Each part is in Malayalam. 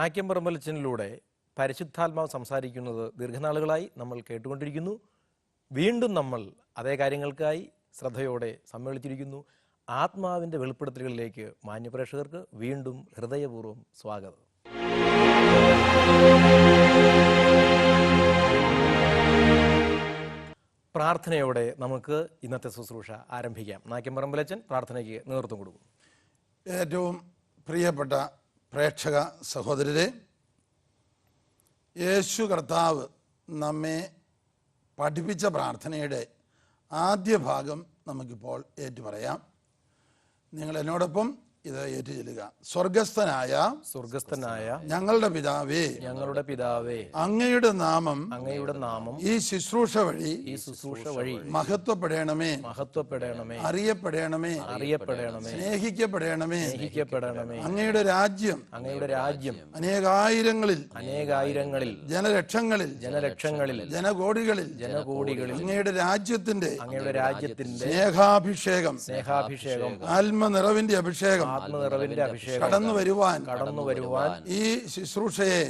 നാക്യം പറമ്പലച്ചനിലൂടെ പരിശുദ്ധാത്മാവ് സംസാരിക്കുന്നത് ദീർഘനാളുകളായി നമ്മൾ കേട്ടുകൊണ്ടിരിക്കുന്നു. വീണ്ടും നമ്മൾ അതേ കാര്യങ്ങൾക്കായി ശ്രദ്ധയോടെ സമ്മേളിച്ചിരിക്കുന്നു. ആത്മാവിൻ്റെ വെളിപ്പെടുത്തലുകളിലേക്ക് മാന്യപ്രേക്ഷകർക്ക് വീണ്ടും ഹൃദയപൂർവ്വം സ്വാഗതം. പ്രാർത്ഥനയോടെ നമുക്ക് ഇന്നത്തെ ശുശ്രൂഷ ആരംഭിക്കാം. നാക്യം പറമ്പലച്ചൻ പ്രാർത്ഥനയ്ക്ക് നേതൃത്വം കൊടുക്കും. ഏറ്റവും പ്രിയപ്പെട്ട പ്രേക്ഷക സഹോദരരെ, യേശു കർത്താവ് നമ്മെ പഠിപ്പിച്ച പ്രാർത്ഥനയുടെ ആദ്യ ഭാഗം നമുക്കിപ്പോൾ ഏറ്റുപറയാം. നിങ്ങൾ എന്നോടൊപ്പം ഇത് ഏറ്റുചൊല്ലുക. സ്വർഗസ്ഥനായ ഞങ്ങളുടെ പിതാവേ, അങ്ങയുടെ നാമം ഈ ശുശ്രൂഷ വഴി മഹത്വപ്പെടണമേ, അറിയപ്പെടണമേ, സ്നേഹിക്കപ്പെടണമേ. അങ്ങയുടെ രാജ്യം അനേകായിരങ്ങളിൽ ജനലക്ഷങ്ങളിൽ ജനകോടികളിൽ അങ്ങയുടെ രാജ്യത്തിന്റെ സ്നേഹാഭിഷേകം ആത്മനിറവിന്റെ അഭിഷേകം കടന്നു വരുവാൻ ഈ ശുശ്രൂഷയെ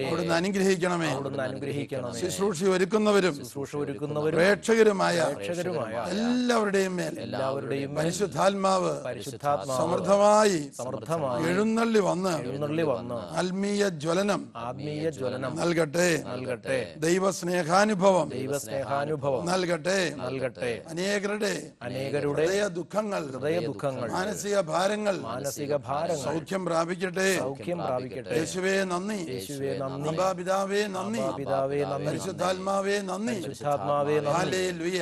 അവിടുന്ന് അനുഗ്രഹിക്കണമേ. ശുശ്രൂഷ ഒരുക്കുന്നവരും പ്രേക്ഷകരുമായ എല്ലാവരുടെയും മേൽ പരിശുദ്ധാത്മാവ് സമൃദ്ധമായി എഴുന്നള്ളി വന്ന് ആത്മീയ ജ്വലനം നൽകട്ടെ. ദൈവസ്നേഹാനുഭവം നൽകട്ടെ. അനേകരുടെ ഹൃദയ ദുഃഖങ്ങൾ മാനസിക ഭാരങ്ങൾ സൗഖ്യം പ്രാപിക്കട്ടെ. യേശുവേ നന്ദി, പിതാവേ നന്ദി, പരിശുദ്ധാത്മാവേ നന്ദി. ഹല്ലേലൂയ,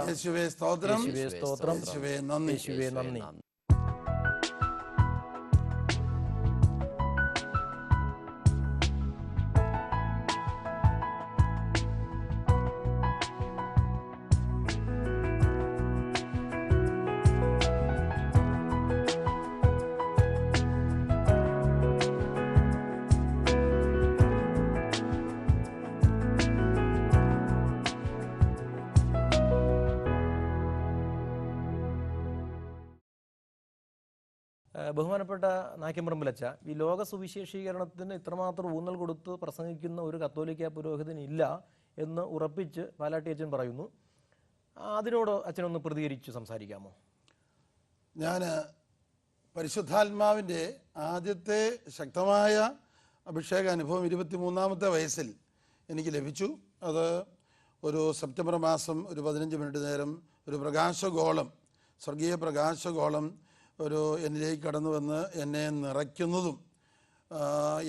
യേശുവേ സ്തോത്രം, യേശുവേ നന്ദി. ബഹുമാനപ്പെട്ട നാക്യം പറമ്പലച്ച, ഈ ലോക സുവിശേഷീകരണത്തിന് ഇത്രമാത്രം ഊന്നൽ കൊടുത്ത് പ്രസംഗിക്കുന്ന ഒരു കത്തോലിക്ക പുരോഹിതനില്ല എന്ന് ഉറപ്പിച്ച് പാലാട്ടി അച്ഛൻ പറയുന്നു. അതിനോട് അച്ഛനൊന്ന് പ്രതികരിച്ച് സംസാരിക്കാമോ? ഞാൻ പരിശുദ്ധാത്മാവിൻ്റെ ആദ്യത്തെ ശക്തമായ അഭിഷേക അനുഭവം 23-ാമത്തെ വയസ്സിൽ എനിക്ക് ലഭിച്ചു. അത് ഒരു സെപ്റ്റംബർ മാസം ഒരു 15 മിനിറ്റ് നേരം ഒരു പ്രകാശഗോളം, സ്വർഗീയ പ്രകാശഗോളം എന്നിലേക്ക് കടന്നു വന്ന് എന്നെ നിറയ്ക്കുന്നതും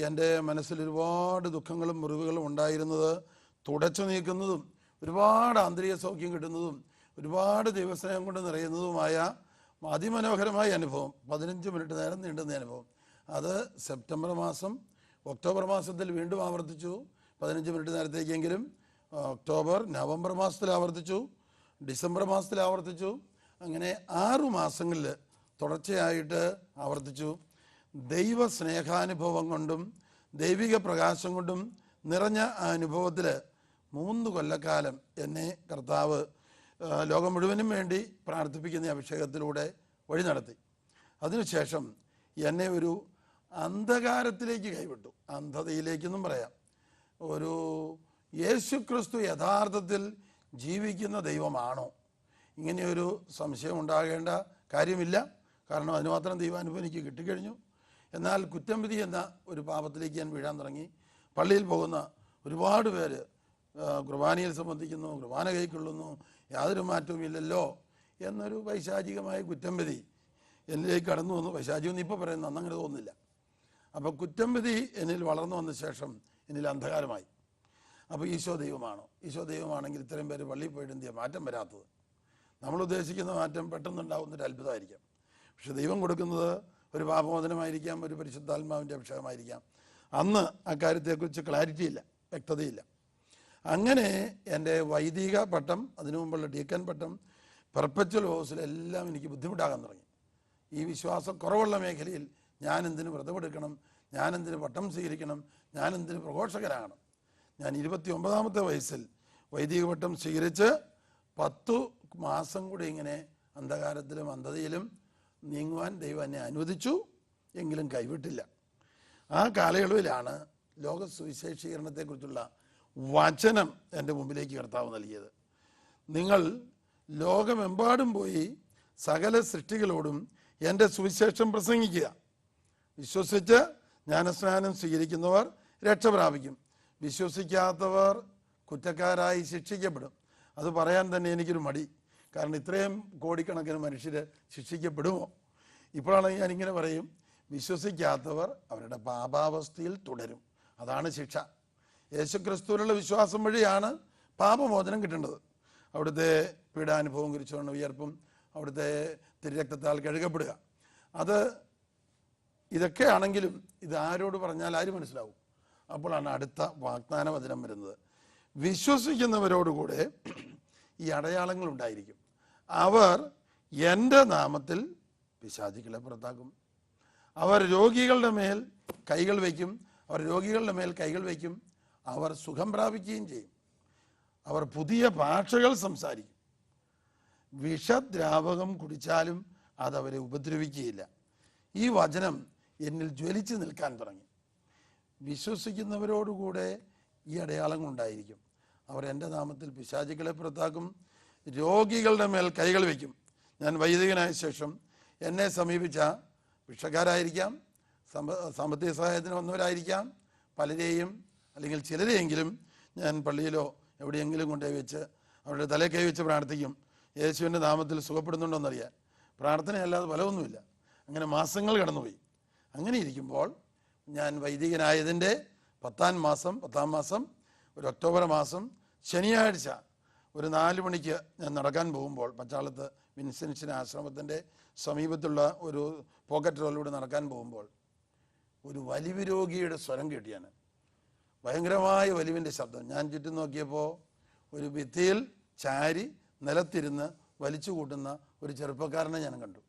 എൻ്റെ മനസ്സിൽ ഒരുപാട് ദുഃഖങ്ങളും മുറിവുകളും ഉണ്ടായിരുന്നത് തുടച്ചു നീക്കുന്നതും ഒരുപാട് ആന്തരിക സൗഖ്യം കിട്ടുന്നതും ഒരുപാട് ദൈവസ്നേഹം കൊണ്ട് നിറയുന്നതുമായ അതിമനോഹരമായ അനുഭവം, 15 മിനിറ്റ് നേരം നീണ്ടുന്ന അനുഭവം. അത് സെപ്റ്റംബർ മാസം, ഒക്ടോബർ മാസത്തിൽ വീണ്ടും ആവർത്തിച്ചു 15 മിനിറ്റ് നേരത്തേക്കെങ്കിലും. ഒക്ടോബർ, നവംബർ മാസത്തിൽ ആവർത്തിച്ചു, ഡിസംബർ മാസത്തിൽ ആവർത്തിച്ചു. അങ്ങനെ 6 മാസങ്ങളിൽ തുടർച്ചയായിട്ട് ആവർത്തിച്ചു. ദൈവ സ്നേഹാനുഭവം കൊണ്ടും ദൈവിക പ്രകാശം കൊണ്ടും നിറഞ്ഞ ആ അനുഭവത്തിൽ 3 കൊല്ലക്കാലം എന്നെ കർത്താവ് ലോകം മുഴുവനും വേണ്ടി പ്രാർത്ഥിപ്പിക്കുന്ന അഭിഷേകത്തിലൂടെ വഴി നടത്തി. അതിനുശേഷം എന്നെ ഒരു അന്ധകാരത്തിലേക്ക് കൈവിട്ടു, അന്ധതയിലേക്കെന്നും പറയാം. ഒരു യേശുക്രിസ്തു യഥാർത്ഥത്തിൽ ജീവിക്കുന്ന ദൈവമാണോ? ഇങ്ങനെയൊരു സംശയം ഉണ്ടാകേണ്ട കാര്യമില്ല. കാരണം അതിനുമാത്രം ദൈവാനുഭവം എനിക്ക് കിട്ടിക്കഴിഞ്ഞു. എന്നാൽ കുറ്റം വിധി എന്ന ഒരു പാപത്തിലേക്ക് ഞാൻ വീഴാൻ തുടങ്ങി. പള്ളിയിൽ പോകുന്ന ഒരുപാട് പേര് കുർബാനയിൽ സംബന്ധിക്കുന്നു, കുർബാന കൈക്കൊള്ളുന്നു, യാതൊരു മാറ്റവും ഇല്ലല്ലോ എന്നൊരു പൈശാചികമായ കുറ്റം വിധി എന്നിലേക്ക് കടന്നു വന്നു. പൈശാചികം ഇപ്പോൾ പറയുന്നത് അന്നങ്ങനെ തോന്നുന്നില്ല. അപ്പോൾ കുറ്റം വിധി എന്നിൽ വളർന്നു വന്ന ശേഷം എന്നിൽ അന്ധകാരമായി. അപ്പോൾ ഈശോ ദൈവമാണോ? ഈശോ ദൈവമാണെങ്കിൽ ഇത്രയും പേര് പള്ളിയിൽ പോയിട്ട് എന്തിയാ മാറ്റം വരാത്തത്? നമ്മൾ ഉദ്ദേശിക്കുന്ന മാറ്റം പെട്ടെന്നുണ്ടാകുന്നൊരു അത്ഭുതമായിരിക്കാം. പക്ഷെ ദൈവം കൊടുക്കുന്നത് ഒരു പാപമോചനമായിരിക്കാം, ഒരു പരിശുദ്ധാത്മാവിൻ്റെ അഭിഷേകമായിരിക്കാം. അന്ന് അക്കാര്യത്തെക്കുറിച്ച് ക്ലാരിറ്റി ഇല്ല, വ്യക്തതയില്ല. അങ്ങനെ എൻ്റെ വൈദിക പട്ടം, അതിനു മുമ്പുള്ള ഡീക്കൻ പട്ടം, പെർപ്പച്വൽ ഹൗസിലെല്ലാം എനിക്ക് ബുദ്ധിമുട്ടാകാൻ തുടങ്ങി. ഈ വിശ്വാസം കുറവുള്ള മേഖലയിൽ ഞാൻ എന്തിന് വ്രതമെടുക്കണം, ഞാൻ എന്തിന് പട്ടം സ്വീകരിക്കണം, ഞാൻ എന്തിന് പ്രഘോഷകരാകണം? ഞാൻ 29-ാമത്തെ വയസ്സിൽ വൈദിക പട്ടം സ്വീകരിച്ച് 10 മാസം കൂടി ഇങ്ങനെ അന്ധകാരത്തിലും അന്ധതയിലും നീങ്ങുവാൻ ദൈവം എന്നെ അനുവദിച്ചു. എങ്കിലും കൈവിട്ടില്ല. ആ കാലയളവിലാണ് ലോക സുവിശേഷീകരണത്തെക്കുറിച്ചുള്ള വചനം എൻ്റെ മുമ്പിലേക്ക് കർത്താവ് നൽകിയത്. നിങ്ങൾ ലോകമെമ്പാടും പോയി സകല സൃഷ്ടികളോടും എൻ്റെ സുവിശേഷം പ്രസംഗിക്കുക. വിശ്വസിച്ച് ജ്ഞാനസ്നാനം സ്വീകരിക്കുന്നവർ രക്ഷ പ്രാപിക്കും, വിശ്വസിക്കാത്തവർ കുറ്റക്കാരായി ശിക്ഷിക്കപ്പെടും. അത് പറയാൻ തന്നെ എനിക്കൊരു മടി. കാരണം ഇത്രയും കോടിക്കണക്കിന് മനുഷ്യർ ശിക്ഷിക്കപ്പെടുമോ? ഇപ്പോഴാണ് ഞാനിങ്ങനെ പറയും, വിശ്വസിക്കാത്തവർ അവരുടെ പാപാവസ്ഥയിൽ തുടരും. അതാണ് ശിക്ഷ. യേശുക്രിസ്തുവിലുള്ള വിശ്വാസം വഴിയാണ് പാപമോചനം കിട്ടേണ്ടത്. അവിടുത്തെ പീഡാനുഭവം, കുരിശുമരണ ഉയർപ്പും, അവിടുത്തെ തിരുരക്തത്താൽ കഴുകപ്പെടുക. ഇതൊക്കെ ആണെങ്കിലും ഇത് ആരോട് പറഞ്ഞാൽ ആര് മനസ്സിലാവും? അപ്പോഴാണ് അടുത്ത വാഗ്ദാന വചനം വരുന്നത്. വിശ്വസിക്കുന്നവരോടുകൂടെ ഈ അടയാളങ്ങൾ ഉണ്ടായിരിക്കും. അവർ എൻ്റെ നാമത്തിൽ പിശാചുക്കളെ പുറത്താക്കും, അവർ രോഗികളുടെ മേൽ കൈകൾ വയ്ക്കും, അവർ സുഖം പ്രാപിക്കുകയും ചെയ്യും, അവർ പുതിയ ഭാഷകൾ സംസാരിക്കും, വിഷദ്രാവകം കുടിച്ചാലും അതവരെ ഉപദ്രവിക്കുകയില്ല. ഈ വചനം എന്നിൽ ജ്വലിച്ച് നിൽക്കാൻ തുടങ്ങി. വിശ്വസിക്കുന്നവരോടുകൂടെ ഈ അടയാളങ്ങൾ ഉണ്ടായിരിക്കും. അവർ എൻ്റെ നാമത്തിൽ പിശാചുക്കളെ പുറത്താക്കും, രോഗികളുടെ മേൽ കൈകൾ വയ്ക്കും. ഞാൻ വൈദികനായ ശേഷം എന്നെ സമീപിച്ച ഭിക്ഷക്കാരായിരിക്കാം, സാമ്പത്തിക സഹായത്തിന് വന്നവരായിരിക്കാം, പലരെയും അല്ലെങ്കിൽ ചിലരെയെങ്കിലും ഞാൻ പള്ളിയിലോ എവിടെയെങ്കിലും കൊണ്ടുപോയി വെച്ച് അവരുടെ തലയിൽ കൈ വെച്ച് പ്രാർത്ഥിക്കും, യേശുവിൻ്റെ നാമത്തിൽ സുഖപ്പെടുന്നുണ്ടോയെന്നറിയാൻ. പ്രാർത്ഥനയല്ലാതെ ഫലമൊന്നുമില്ല. അങ്ങനെ മാസങ്ങൾ കടന്നുപോയി. അങ്ങനെ ഇരിക്കുമ്പോൾ ഞാൻ വൈദികനായതിൻ്റെ 10ാം മാസം ഒരു ഒക്ടോബർ മാസം ശനിയാഴ്ച ഒരു 4 മണിക്ക് ഞാൻ നടക്കാൻ പോകുമ്പോൾ, പച്ചാളത്ത് വിൻസെൻഷൻ ആശ്രമത്തിൻ്റെ സമീപത്തുള്ള ഒരു പോക്കറ്റ് റോഡിലൂടെ നടക്കാൻ പോകുമ്പോൾ ഒരു വലിവ് രോഗിയുടെ സ്വരം കേട്ടിയാണ്. ഭയങ്കരമായ വലിവിൻ്റെ ശബ്ദം. ഞാൻ ചുറ്റും നോക്കിയപ്പോൾ ഒരു ഭിത്തിയിൽ ചാരി നിലത്തിരുന്ന് വലിച്ചു കൂട്ടുന്ന ഒരു ചെറുപ്പക്കാരനെ ഞാൻ കണ്ടു.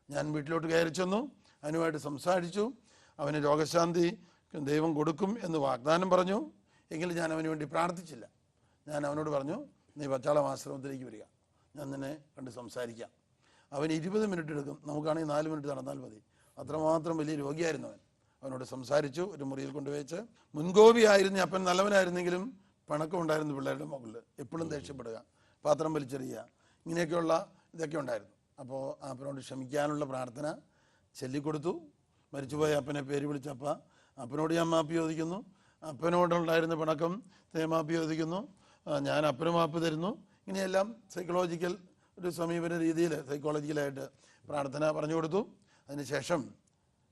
ഞാൻ വീട്ടിലോട്ട് കയറി ചെന്നു, അവനുമായിട്ട് സംസാരിച്ചു. അവന് രോഗശാന്തി ദൈവം കൊടുക്കും എന്ന് വാഗ്ദാനം പറഞ്ഞു. എങ്കിലും ഞാൻ അവന് വേണ്ടി പ്രാർത്ഥിച്ചില്ല. ഞാൻ അവനോട് പറഞ്ഞു, നീ പച്ചാളം ആശ്രമത്തിലേക്ക് വരിക, ഞാൻ നിന്നെ കണ്ട് സംസാരിക്കാം. അവന് 20 മിനിറ്റ് എടുക്കും, നമുക്കാണെങ്കിൽ 4 മിനിറ്റ് നടന്നാൽ മതി. അത്രമാത്രം വലിയ രോഗിയായിരുന്നു അവൻ. അവനോട് സംസാരിച്ചു. ഒരു മുറിയിൽ കൊണ്ടുവച്ച്, മുൻകോപിയായിരുന്ന അപ്പൻ നല്ലവനായിരുന്നെങ്കിലും പണക്കം ഉണ്ടായിരുന്നു പിള്ളേരുടെ മുകളിൽ. എപ്പോഴും ദേഷ്യപ്പെടുക, പാത്രം വലിച്ചെറിയുക, ഇങ്ങനെയൊക്കെയുള്ള ഇതൊക്കെ ഉണ്ടായിരുന്നു. അപ്പോൾ അപ്പനോട് ക്ഷമിക്കാനുള്ള പ്രാർത്ഥന ചൊല്ലിക്കൊടുത്തു. മരിച്ചുപോയ അപ്പനെ പേര് വിളിച്ചപ്പ അപ്പനോട് ഞാൻ മാപ്പ് ചോദിക്കുന്നു, അപ്പനോടുണ്ടായിരുന്ന പിണക്കം മാപ്പ് ചോദിക്കുന്നു, ഞാൻ അപ്പന് മാപ്പ് തരുന്നു. ഇങ്ങനെയെല്ലാം സൈക്കോളജിക്കൽ ഒരു സമീപന രീതിയിൽ സൈക്കോളജിക്കലായിട്ട് പ്രാർത്ഥന പറഞ്ഞു കൊടുത്തു. അതിനുശേഷം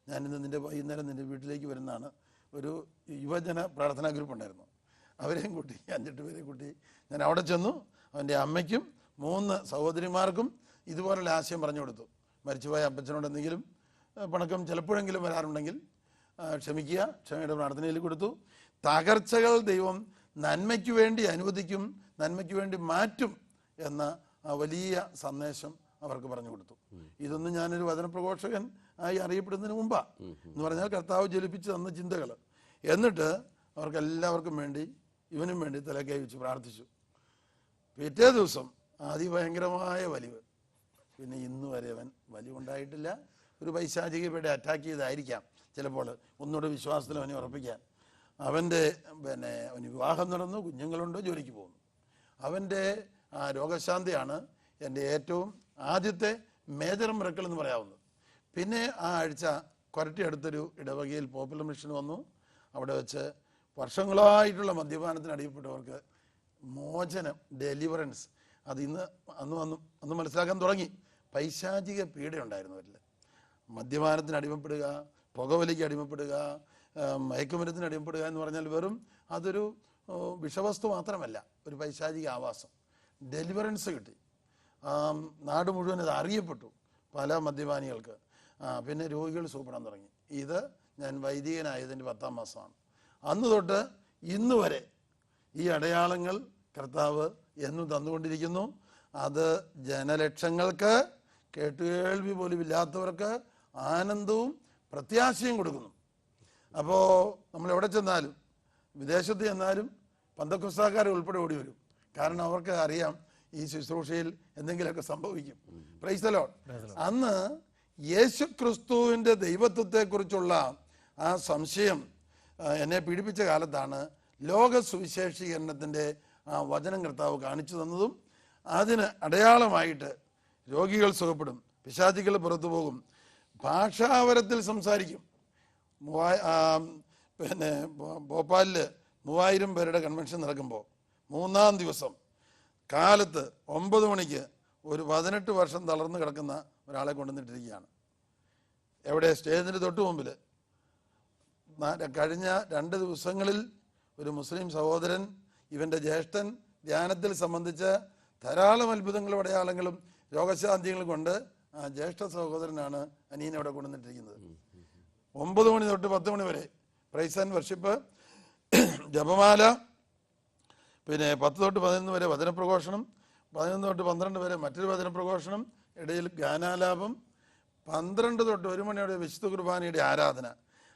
ഞാനിന്ന് വൈകുന്നേരം നിൻ്റെ വീട്ടിലേക്ക് വരുന്നതാണ്. ഒരു യുവജന പ്രാർത്ഥനാ ഗ്രൂപ്പ് ഉണ്ടായിരുന്നു. അവരെയും കൂട്ടി 5-8 പേരെ കൂട്ടി ഞാൻ അവിടെ ചെന്നു. അവൻ്റെ അമ്മയ്ക്കും 3 സഹോദരിമാർക്കും ഇതുപോലുള്ള ആശയം പറഞ്ഞു കൊടുത്തു. മരിച്ചുപോയ അപ്പച്ചനോട് എന്തെങ്കിലും പണക്കം ചിലപ്പോഴെങ്കിലും വരാറുണ്ടെങ്കിൽ ക്ഷമിക്കുക, ക്ഷമയുടെ പ്രാർത്ഥനയിൽ കൊടുത്തു. തകർച്ചകൾ ദൈവം നന്മയ്ക്ക് വേണ്ടി അനുവദിക്കും, നന്മയ്ക്ക് വേണ്ടി മാറ്റും എന്ന വലിയ സന്ദേശം അവർക്ക് പറഞ്ഞു കൊടുത്തു. ഇതൊന്നും ഞാനൊരു വചനപ്രഘോഷകൻ ആയി അറിയപ്പെടുന്നതിന് മുമ്പാ എന്ന് പറഞ്ഞാൽ കർത്താവ് ജ്വലിപ്പിച്ച് തന്ന ചിന്തകൾ. എന്നിട്ട് അവർക്കെല്ലാവർക്കും വേണ്ടി, ഇവനും വേണ്ടി തലക്കൈ വെച്ച് പ്രാർത്ഥിച്ചു. പിറ്റേ ദിവസം അതിഭയങ്കരമായ വലിവ്. പിന്നെ ഇന്ന് വരെ അവൻ വലിവുണ്ടായിട്ടില്ല. ഒരു പൈശാചിക പേടെ അറ്റാക്ക് ചെയ്തായിരിക്കാം ചിലപ്പോൾ, ഒന്നുകൂടെ വിശ്വാസത്തിൽ അവനെ ഉറപ്പിക്കാൻ. അവൻ്റെ അവന് വിവാഹം നടന്നു, കുഞ്ഞുങ്ങളുണ്ട്, ജോലിക്ക് പോകുന്നു. അവൻ്റെ രോഗശാന്തിയാണ് എൻ്റെ ഏറ്റവും ആദ്യത്തെ മേജർ മിറക്കിൾ എന്ന് പറയാവുന്നത്. പിന്നെ ആ ആഴ്ച കൊരട്ടി അടുത്തൊരു ഇടവകയിൽ പോപ്പുലർ മിഷൻ വന്നു. അവിടെ വെച്ച് വർഷങ്ങളായിട്ടുള്ള മദ്യപാനത്തിന് അടിപ്പെട്ടവർക്ക് മോചനം, ഡെലിവറൻസ്, അത് അന്ന് മനസ്സിലാക്കാൻ തുടങ്ങി. പൈശാചിക പീഡയുണ്ടായിരുന്നവരിൽ മദ്യപാനത്തിന് അടിമപ്പെടുക, പുകവലിക്ക് അടിമപ്പെടുക, മയക്കുമരുന്നിന് അടിമപ്പെടുക എന്ന് പറഞ്ഞാൽ വെറും അതൊരു വിഷവസ്തു മാത്രമല്ല, ഒരു പൈശാചിക ആവാസം. ഡെലിവറൻസ് കിട്ടി. നാട് മുഴുവൻ അത് അറിയപ്പെട്ടു പല മദ്യപാനികൾക്ക്. പിന്നെ രോഗികൾ സൂപ്പെടാൻ തുടങ്ങി. ഇത് ഞാൻ വൈദികനായതിൻ്റെ 10ാം മാസമാണ്. അന്ന് തൊട്ട് ഇന്ന് വരെ ഈ അടയാളങ്ങൾ കർത്താവ് എന്നും തന്നുകൊണ്ടിരിക്കുന്നു. അത് ജനലക്ഷങ്ങൾക്ക്, കേട്ടുകേൾവി പോലും ഇല്ലാത്തവർക്ക് ആനന്ദവും പ്രത്യാശയും കൊടുക്കുന്നു. അപ്പോൾ നമ്മൾ എവിടെ ചെന്നാലും, വിദേശത്ത് ചെന്നാലും പന്തക്കോസ്താക്കാർ ഉൾപ്പെടെ ഓടി വരും. കാരണം അവർക്ക് അറിയാം ഈ ശുശ്രൂഷയിൽ എന്തെങ്കിലുമൊക്കെ സംഭവിക്കും. Praise the Lord. അന്ന് യേശു ക്രിസ്തുവിൻ്റെ ദൈവത്വത്തെക്കുറിച്ചുള്ള ആ സംശയം എന്നെ പീഡിപ്പിച്ച കാലത്താണ് ലോക സുവിശേഷീകരണത്തിൻ്റെ ആ വചനം കർത്താവ് കാണിച്ചു തന്നതും അതിന് അടയാളമായിട്ട് രോഗികൾ സുഖപ്പെടും, പിശാചുക്കൾ പുറത്തു പോകും, ഭാഷാവരത്തിൽ സംസാരിക്കും. പിന്നെ ഭോപ്പാലിൽ 3000 പേരുടെ കൺവെൻഷൻ നടക്കുമ്പോൾ 3-ാം ദിവസം കാലത്ത് 9 മണിക്ക് ഒരു 18 വർഷം തളർന്നു കിടക്കുന്ന ഒരാളെ കൊണ്ടുവന്നിട്ടിരിക്കുകയാണ്. എവിടെ? സ്റ്റേജിന് തൊട്ട് മുമ്പിൽ. കഴിഞ്ഞ 2 ദിവസങ്ങളിൽ ഒരു മുസ്ലിം സഹോദരൻ, ഇവൻ്റെ ജ്യേഷ്ഠൻ, ധ്യാനത്തിൽ സംബന്ധിച്ച ധാരാളം അത്ഭുതങ്ങളും അടയാളങ്ങളും രോഗശാന്തികളും കൊണ്ട് ആ ജ്യേഷ്ഠ സഹോദരനാണ് അനീനെ അവിടെ കൊണ്ടുവന്നിട്ടിരിക്കുന്നത്. 9 മണി തൊട്ട് 10 മണി വരെ പ്രൈസ് ആൻഡ് വർഷിപ്പ്, ജപമാല, പിന്നെ 10 തൊട്ട് 11 വരെ വചനപ്രഘോഷണം, 11 തൊട്ട് 12 വരെ മറ്റൊരു വചനപ്രഘോഷണം, ഇടയിൽ ഗാനാലാപം, 12 തൊട്ട് 1 മണിയോടെ വിശുദ്ധ കുർബാനയുടെ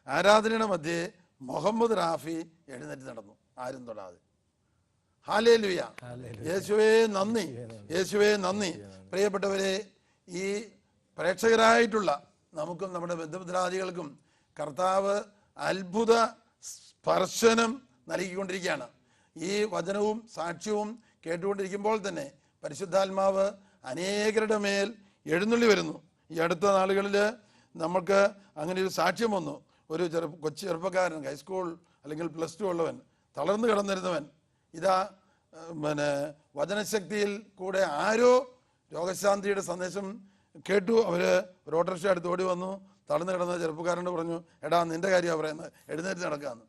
ആരാധനയുടെ മധ്യേ മുഹമ്മദ് റാഫി എഴുന്നേറ്റ് നടന്നു, ആരും തൊടാതെ. ഹല്ലേലൂയ, യേശുവേ നന്ദി, യേശുവേ നന്ദി. പ്രിയപ്പെട്ടവരെ, ഈ പ്രേക്ഷകരായിട്ടുള്ള നമുക്കും നമ്മുടെ ബന്ധുമിത്രാദികൾക്കും കർത്താവ് അത്ഭുത സ്പർശനം നൽകിക്കൊണ്ടിരിക്കുകയാണ്. ഈ വചനവും സാക്ഷ്യവും കേട്ടുകൊണ്ടിരിക്കുമ്പോൾ തന്നെ പരിശുദ്ധാത്മാവ് അനേകരുടെ മേൽ എഴുന്നള്ളി വരുന്നു. ഈ അടുത്ത നാളുകളിൽ നമുക്ക് അങ്ങനെ ഒരു സാക്ഷ്യം വന്നു. ഒരു കൊച്ചു ചെറുപ്പക്കാരൻ, ഹൈസ്കൂൾ അല്ലെങ്കിൽ +2 ഉള്ളവൻ, തളർന്നു കിടന്നിരുന്നവൻ, ഇതാ പിന്നെ വചനശക്തിയിൽ കൂടെ ആരോ രോഗശാന്തിയുടെ സന്ദേശം കേട്ടു. അവർ ഒരു ഓട്ടോറിക്ഷ അടുത്ത് ഓടി വന്നു. തളർന്നു കിടന്ന ചെറുപ്പക്കാരനോട് പറഞ്ഞു, എടാ നിന്റെ കാര്യമാണ് പറയുന്നത്, എഴുന്നേറ്റ് നടക്കാമെന്ന്.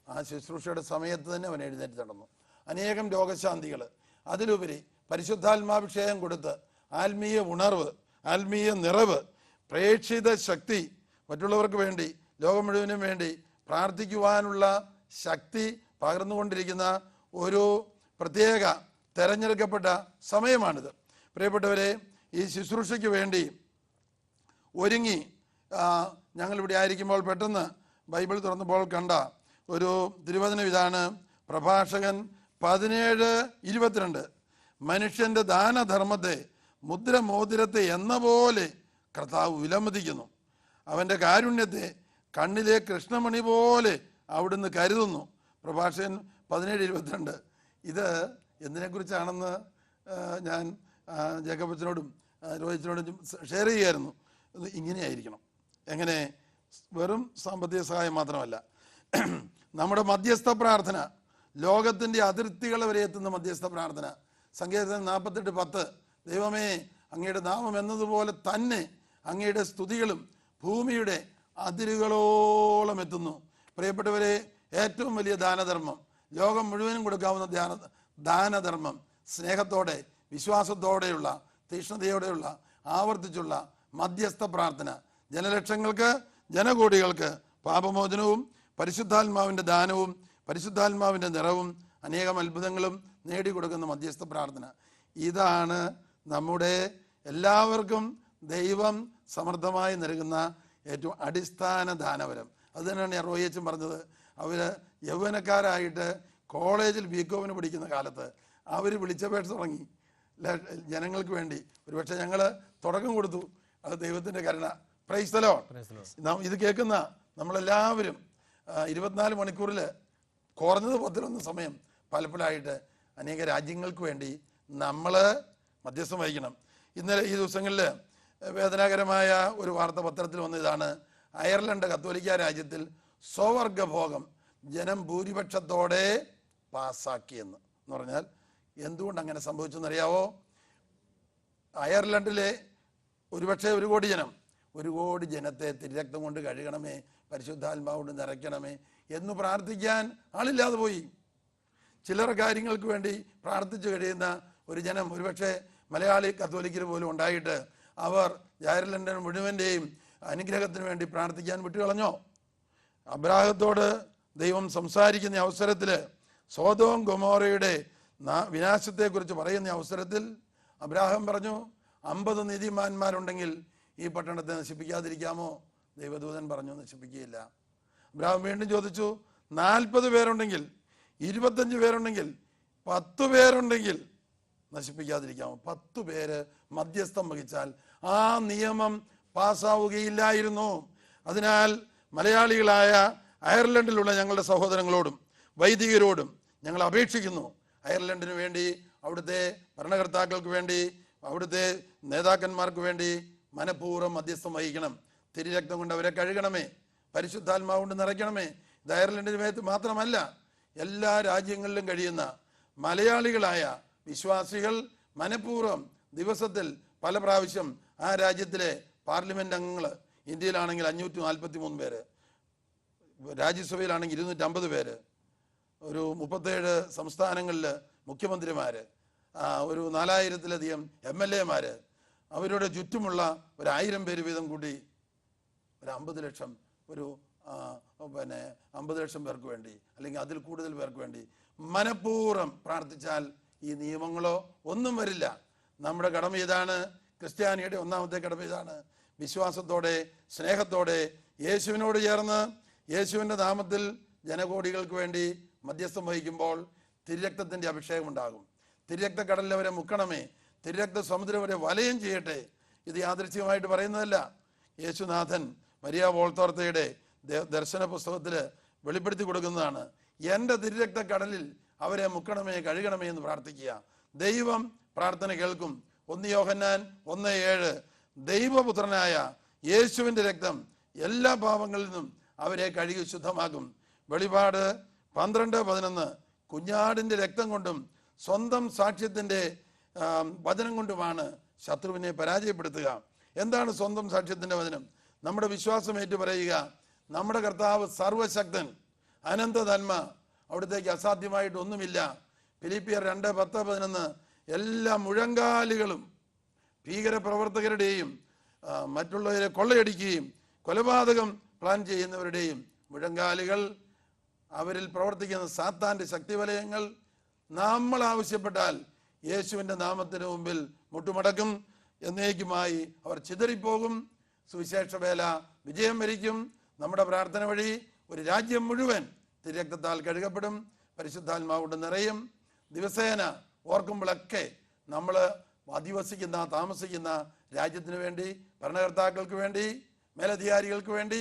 ആ ശുശ്രൂഷയുടെ സമയത്ത് തന്നെ അവൻ എഴുന്നേറ്റ് നടന്നു. അനേകം രോഗശാന്തികൾ, അതിലുപരി പരിശുദ്ധാത്മാഭിഷേകം കൊടുത്ത് ആത്മീയ ഉണർവ്, ആത്മീയ നിറവ്, പ്രേക്ഷിത ശക്തി, മറ്റുള്ളവർക്ക് വേണ്ടി, ലോകം മുഴുവനും വേണ്ടി പ്രാർത്ഥിക്കുവാനുള്ള ശക്തി പകർന്നുകൊണ്ടിരിക്കുന്ന ഒരു പ്രത്യേക തെരഞ്ഞെടുക്കപ്പെട്ട സമയമാണിത്. പ്രിയപ്പെട്ടവരെ, ഈ ശുശ്രൂഷയ്ക്ക് വേണ്ടി ഒരുങ്ങി ഞങ്ങളിവിടെ ആയിരിക്കുമ്പോൾ പെട്ടെന്ന് ബൈബിൾ തുറന്നപ്പോൾ കണ്ട ഒരു തിരുവചനം ഇതാണ്. പ്രഭാഷകൻ 17:22. മനുഷ്യൻ്റെ ദാനധർമ്മത്തെ മുദ്രമോതിരത്തെ എന്ന പോലെ കർത്താവ് വിലമതിക്കുന്നു. അവൻ്റെ കാരുണ്യത്തെ കണ്ണിലെ കൃഷ്ണമണി പോലെ അവിടുന്ന് കരുതുന്നു. പ്രഭാഷകൻ 17:22. ഇത് എന്തിനെക്കുറിച്ചാണെന്ന് ഞാൻ ജേക്കബച്ചനോടും രോഹിച്ചിനോടും ഷെയർ ചെയ്യായിരുന്നു. ഇങ്ങനെയായിരിക്കണം. എങ്ങനെ? വെറും സാമ്പത്തിക സഹായം മാത്രമല്ല, നമ്മുടെ മധ്യസ്ഥ പ്രാർത്ഥന, ലോകത്തിൻ്റെ അതിർത്തികൾ വരെ എത്തുന്ന മധ്യസ്ഥ പ്രാർത്ഥന. സങ്കീർത്തനം 48:10. ദൈവമേ, അങ്ങയുടെ നാമം എന്നതുപോലെ തന്നെ അങ്ങയുടെ സ്തുതികളും ഭൂമിയുടെ അതിരുകളോളം എത്തുന്നു. പ്രിയപ്പെട്ടവരെ, ഏറ്റവും വലിയ ദാനധർമ്മം, ലോകം മുഴുവനും കൊടുക്കാവുന്ന ദാനധർമ്മം, സ്നേഹത്തോടെ, വിശ്വാസത്തോടെയുള്ള, തീക്ഷ്ണതയോടെയുള്ള, ആവർത്തിച്ചുള്ള മധ്യസ്ഥ പ്രാർത്ഥന, ജനലക്ഷങ്ങൾക്ക്, ജനകോടികൾക്ക് പാപമോചനവും പരിശുദ്ധാത്മാവിൻ്റെ ദാനവും പരിശുദ്ധാത്മാവിൻ്റെ നിറവും അനേകം അത്ഭുതങ്ങളും നേടിക്കൊടുക്കുന്ന മധ്യസ്ഥ പ്രാർത്ഥന. ഇതാണ് നമ്മുടെ എല്ലാവർക്കും ദൈവം സമൃദ്ധമായി നൽകുന്ന ഏറ്റവും അടിസ്ഥാന ദാനവരം. അത് തന്നെയാണ് ഞാൻ റോയിച്ചൻ പറഞ്ഞത്. അവർ യൗവനക്കാരായിട്ട് കോളേജിൽ ബികോമിന് പഠിക്കുന്ന കാലത്ത് അവർ വിളിച്ചപേക്ഷ തുടങ്ങി ജനങ്ങൾക്ക് വേണ്ടി. ഒരുപക്ഷെ ഞങ്ങൾ തുടക്കം കൊടുത്തു. അത് ദൈവത്തിൻ്റെ കരുണ. Praise the Lord. ഇത് കേൾക്കുന്ന നമ്മളെല്ലാവരും 24 മണിക്കൂറിൽ കുറഞ്ഞത് 10-11 സമയം പലപ്പോഴായിട്ട് അനേക രാജ്യങ്ങൾക്ക് വേണ്ടി നമ്മൾ മധ്യസ്ഥം വഹിക്കണം. ഇന്നലെ ഈ ദിവസങ്ങളിൽ വേദനാകരമായ ഒരു വാർത്ത പത്രത്തിൽ വന്നതാണ്. അയർലൻഡ് കത്തോലിക്ക രാജ്യത്തിൽ സ്വവർഗഭോഗം ജനം ഭൂരിപക്ഷത്തോടെ പാസ്സാക്കിയെന്ന്. എന്ന് പറഞ്ഞാൽ എന്തുകൊണ്ട് അങ്ങനെ സംഭവിച്ചെന്നറിയാവോ? അയർലൻഡിലെ ഒരുപക്ഷെ 1 കോടി ജനം, 1 കോടി ജനത്തെ തിരുരക്തം കൊണ്ട് കഴുകണമേ, പരിശുദ്ധാത്മാവുകൊണ്ട് നിറയ്ക്കണമേ എന്ന് പ്രാർത്ഥിക്കാൻ ആളില്ലാതെ പോയി. ചില്ലറ കാര്യങ്ങൾക്ക് വേണ്ടി പ്രാർത്ഥിച്ചു കഴിയുന്ന ഒരു ജനം ഒരുപക്ഷെ മലയാളി കത്തോലിക്കർ പോലും ഉണ്ടായിട്ട് അവർ അയർലൻഡ് മുഴുവൻ്റെയും അനുഗ്രഹത്തിന് വേണ്ടി പ്രാർത്ഥിക്കാൻ വിട്ടുകളഞ്ഞോ? അബ്രാഹത്തോട് ദൈവം സംസാരിക്കുന്ന അവസരത്തിൽ, സോദോം ഗൊമോറയുടെ വിനാശത്തെക്കുറിച്ച് പറയുന്ന അവസരത്തിൽ അബ്രാഹാം പറഞ്ഞു, 50 നീതിമാന്മാരുണ്ടെങ്കിൽ ഈ പട്ടണത്തെ നശിപ്പിക്കാതിരിക്കാമോ? ദൈവദൂതൻ പറഞ്ഞു, നശിപ്പിക്കുകയില്ല. അബ്രാഹാം വീണ്ടും ചോദിച്ചു, 40 പേരുണ്ടെങ്കിൽ, 25 പേരുണ്ടെങ്കിൽ, 10 പേരുണ്ടെങ്കിൽ നശിപ്പിക്കാതിരിക്കാമോ? 10 പേര് മധ്യസ്ഥം വഹിച്ചാൽ ആ നിയമം പാസ്സാവുകയില്ലായിരുന്നു. അതിനാൽ മലയാളികളായ അയർലൻഡിലുള്ള ഞങ്ങളുടെ സഹോദരങ്ങളോടും വൈദികരോടും ഞങ്ങൾ അപേക്ഷിക്കുന്നു. അയർലൻഡിന് വേണ്ടി, അവിടുത്തെ ഭരണകർത്താക്കൾക്ക് വേണ്ടി, അവിടുത്തെ നേതാക്കന്മാർക്ക് വേണ്ടി മനഃപൂർവ്വം മധ്യസ്ഥം വഹിക്കണം. തിരുരക്തം കൊണ്ട് അവരെ കഴുകണമേ, പരിശുദ്ധാത്മാവ് കൊണ്ട് നിറയ്ക്കണമേ. ഇത് അയർലൻഡിന് മാത്രമല്ല, എല്ലാ രാജ്യങ്ങളിലും കഴിയുന്ന മലയാളികളായ വിശ്വാസികൾ മനഃപൂർവ്വം ദിവസത്തിൽ പല പ്രാവശ്യം ആ രാജ്യത്തിലെ പാർലമെന്റ് അംഗങ്ങൾ, ഇന്ത്യയിലാണെങ്കിൽ 543 പേര്, രാജ്യസഭയിലാണെങ്കിൽ 250 പേര്, ഒരു 37 സംസ്ഥാനങ്ങളിൽ മുഖ്യമന്ത്രിമാര്, ഒരു 4000-ലധികം MLA-മാര്, അവരുടെ ചുറ്റുമുള്ള 1000 പേര് വീതം കൂടി ഒരു 50 ലക്ഷം, ഒരു 50 ലക്ഷം പേർക്ക് വേണ്ടി അല്ലെങ്കിൽ അതിൽ കൂടുതൽ പേർക്ക് വേണ്ടി മനഃപൂർവ്വം പ്രാർത്ഥിച്ചാൽ ഈ നിയമങ്ങളോ ഒന്നും വരില്ല. നമ്മുടെ കടമ ഇതാണ്. ക്രിസ്ത്യാനിയുടെ ഒന്നാമത്തെ കടമ ഇതാണ്. വിശ്വാസത്തോടെ, സ്നേഹത്തോടെ യേശുവിനോട് ചേർന്ന് യേശുവിൻ്റെ നാമത്തിൽ ജനകോടികൾക്ക് വേണ്ടി മധ്യസ്ഥം വഹിക്കുമ്പോൾ തിരുരക്തത്തിൻ്റെ അഭിഷേകം ഉണ്ടാകും. തിരുരക്ത കടലിൽ അവരെ മുക്കണമേ, തിരുരക്ത സമുദ്രം അവരെ വലയം ചെയ്യട്ടെ. ഇത് യാദൃച്ഛികമായിട്ട് പറയുന്നതല്ല. യേശുനാഥൻ മരിയ വോൾത്തോർത്തയുടെ ദർശന പുസ്തകത്തിൽ വെളിപ്പെടുത്തി കൊടുക്കുന്നതാണ്. എൻ്റെ തിരുരക്ത കടലിൽ അവരെ മുക്കണമേ, കഴുകണമേ എന്ന് പ്രാർത്ഥിക്കുക. ദൈവം പ്രാർത്ഥന കേൾക്കും. 1 യോഹന്നാൻ 1:7 ദൈവപുത്രനായ യേശുവിൻ്റെ രക്തം എല്ലാ പാപങ്ങളിൽ നിന്നും അവരെ കഴുകി ശുദ്ധമാക്കും. വെളിപാട് 12:11 കുഞ്ഞാടിൻ്റെ രക്തം കൊണ്ടും സ്വന്തം സാക്ഷ്യത്തിൻ്റെ വചനം കൊണ്ടുമാണ് ശത്രുവിനെ പരാജയപ്പെടുത്തുക. എന്താണ് സ്വന്തം സാക്ഷ്യത്തിൻ്റെ വചനം? നമ്മുടെ വിശ്വാസം ഏറ്റു പറയുക. നമ്മുടെ കർത്താവ് സർവശക്തൻ, അനന്ത നന്മ, അവിടത്തേക്ക് അസാധ്യമായിട്ടൊന്നുമില്ല. ഫിലിപ്പിയർ 2:10-11 എല്ലാ മുഴങ്കാലുകളും ഭീകരപ്രവർത്തകരുടെയും മറ്റുള്ളവരെ കൊള്ളയടിക്കുകയും കൊലപാതകം പ്ലാൻ ചെയ്യുന്നവരുടെയും മുഴങ്കാലുകൾ, അവരിൽ പ്രവർത്തിക്കുന്ന സാത്താൻ്റെ ശക്തിവലയങ്ങൾ നമ്മൾ ആവശ്യപ്പെട്ടാൽ യേശുവിൻ്റെ നാമത്തിന് മുമ്പിൽ മുട്ടുമടക്കും. എന്നേക്കുമായി അവർ ചിതറിപ്പോകും. സുവിശേഷ വേല വിജയം വരിക്കും. നമ്മുടെ പ്രാർത്ഥന വഴി ഒരു രാജ്യം മുഴുവൻ തിരുരക്തത്താൽ കഴുകപ്പെടും, പരിശുദ്ധാത്മാവുകൊണ്ട് നിറയും. ദിവസേന ഓർക്കുമ്പോഴൊക്കെ നമ്മൾ അധിവസിക്കുന്ന, താമസിക്കുന്ന രാജ്യത്തിന് വേണ്ടി, ഭരണകർത്താക്കൾക്ക് വേണ്ടി, മേലധികാരികൾക്ക് വേണ്ടി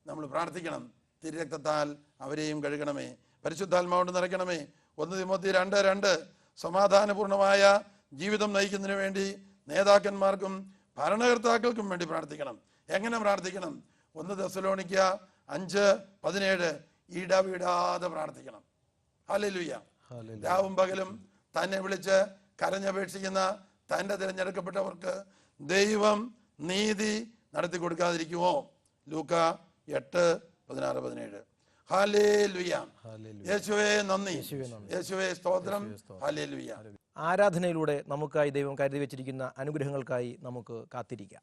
നമ്മൾ പ്രാർത്ഥിക്കണം. തിരുരക്തത്താൽ അവരെയും കഴുകണമേ, പരിശുദ്ധാത്മാവുകൊണ്ട് നിറയ്ക്കണമേ. 1 തിമോത്തി 2:2 സമാധാനപൂർണമായ ജീവിതം നയിക്കുന്നതിന് വേണ്ടി നേതാക്കന്മാർക്കും ഭരണകർത്താക്കൾക്കും വേണ്ടി പ്രാർത്ഥിക്കണം. എങ്ങനെ പ്രാർത്ഥിക്കണം? 1 തെസ്സലോനിക്ക 5:17 ഇടവിടാതെ പ്രാർത്ഥിക്കണം. ഹല്ലേലൂയ. രാവും പകലും തന്നെ വിളിച്ച് കരഞ്ഞപേക്ഷിക്കുന്ന തൻ്റെ തിരഞ്ഞെടുക്കപ്പെട്ടവർക്ക് ദൈവം നീതി നടത്തി കൊടുക്കാതിരിക്കുമോ? ലൂക്ക 8:16-17. ഹല്ലേലൂയ. യേശുവേ നന്ദി, യേശുവേ സ്തോത്രം. ഹല്ലേലൂയ. ആരാധനയിലൂടെ നമുക്കായി ദൈവം കരുതി വെച്ചിരിക്കുന്ന അനുഗ്രഹങ്ങൾക്കായി നമുക്ക് കാത്തിരിക്കാം.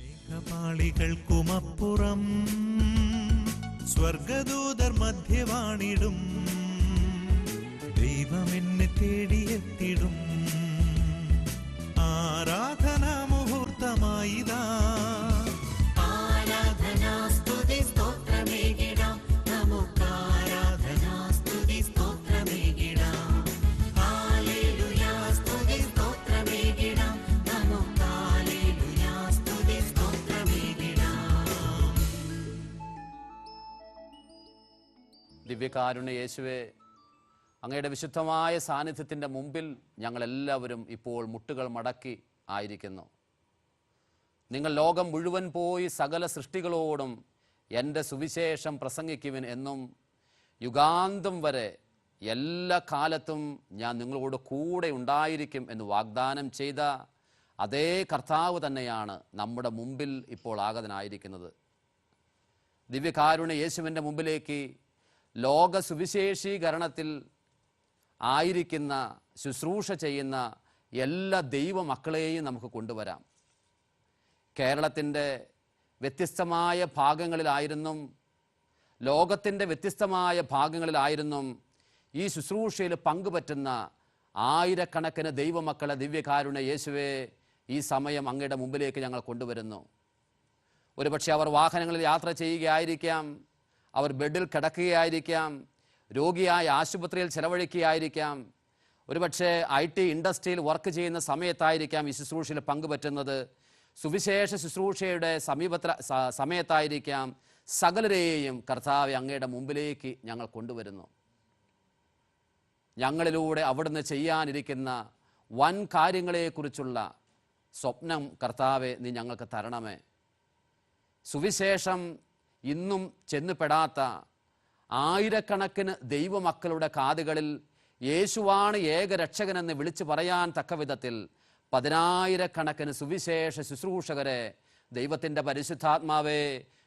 മേഘമാളികൾക്കുമപ്പുറം സ്വർഗദൂതർ മധ്യവാണിടും, ദൈവമെന്നെ തേടിയെത്തിടും. ആരാധനാ മുഹൂർത്തമായിതാ, ആരാധനാ സ്തുതി സ്തോത്രമേകിടാം, നമുക്ക് ആരാധനാ സ്തുതി സ്തോത്രമേകിടാം. ഹല്ലേലൂയ സ്തുതി സ്തോത്രമേകിടാം, നമുക്ക് ഹല്ലേലൂയ സ്തുതി സ്തോത്രമേകിടാം. ദിവ്യകാരുണ്യ യേശുവേ, അങ്ങയുടെ വിശുദ്ധമായ സാന്നിധ്യത്തിൻ്റെ മുമ്പിൽ ഞങ്ങളെല്ലാവരും ഇപ്പോൾ മുട്ടുകൾ മടക്കി ആയിരിക്കുന്നു. നിങ്ങൾ ലോകം മുഴുവൻ പോയി സകല സൃഷ്ടികളോടും എൻ്റെ സുവിശേഷം പ്രസംഗിക്കുവിൻ എന്നും യുഗാന്തം വരെ എല്ലാ കാലത്തും ഞാൻ നിങ്ങളോട് കൂടെ ഉണ്ടായിരിക്കും എന്ന് വാഗ്ദാനം ചെയ്ത അതേ കർത്താവ് തന്നെയാണ് നമ്മുടെ മുമ്പിൽ ഇപ്പോൾ ആഗതനായിരിക്കുന്നത്. ദിവ്യകാരുണ്യ യേശുവിൻ്റെ മുമ്പിലേക്ക് ലോക സുവിശേഷീകരണത്തിൽ ആയിരിക്കുന്ന, ശുശ്രൂഷ ചെയ്യുന്ന എല്ലാ ദൈവമക്കളെയും നമുക്ക് കൊണ്ടുവരാം. കേരളത്തിൻ്റെ വ്യത്യസ്തമായ ഭാഗങ്ങളിലായിരുന്നും ലോകത്തിൻ്റെ വ്യത്യസ്തമായ ഭാഗങ്ങളിലായിരുന്നും ഈ ശുശ്രൂഷയിൽ പങ്കുപറ്റുന്ന ആയിരക്കണക്കിന് ദൈവമക്കളെ ദിവ്യകാരുണ്യ യേശുവേ ഈ സമയം അങ്ങയുടെ മുമ്പിലേക്ക് ഞങ്ങൾ കൊണ്ടുവരുന്നു. ഒരുപക്ഷെ അവർ വാഹനങ്ങളിൽ യാത്ര ചെയ്യുകയായിരിക്കാം, അവർ ബെഡിൽ കിടക്കുകയായിരിക്കാം, രോഗിയായ ആശുപത്രിയിൽ ചെലവഴിക്കുകയായിരിക്കാം, ഒരുപക്ഷെ IT ഇൻഡസ്ട്രിയിൽ വർക്ക് ചെയ്യുന്ന സമയത്തായിരിക്കാം ഈ ശുശ്രൂഷയിൽ പങ്കുപറ്റുന്നത്. സുവിശേഷ ശുശ്രൂഷയുടെ സമയത്തായിരിക്കാം. സകലരെയും കർത്താവെ അങ്ങയുടെ മുമ്പിലേക്ക് ഞങ്ങൾ കൊണ്ടുവരുന്നു. ഞങ്ങളിലൂടെ അവിടുന്ന് ചെയ്യാനിരിക്കുന്ന വൻ കാര്യങ്ങളെക്കുറിച്ചുള്ള സ്വപ്നം കർത്താവെ നീ ഞങ്ങൾക്ക് തരണമേ. സുവിശേഷം ഇന്നും ചെന്നുപെടാത്ത ആയിരക്കണക്കിന് ദൈവമക്കളുടെ കാതുകളിൽ യേശുവാണ് ഏകരക്ഷകനെന്ന് വിളിച്ചു പറയാൻ തക്ക വിധത്തിൽ 10,000-കണക്കിന് സുവിശേഷ ശുശ്രൂഷകരെ ദൈവത്തിൻ്റെ പരിശുദ്ധാത്മാവെ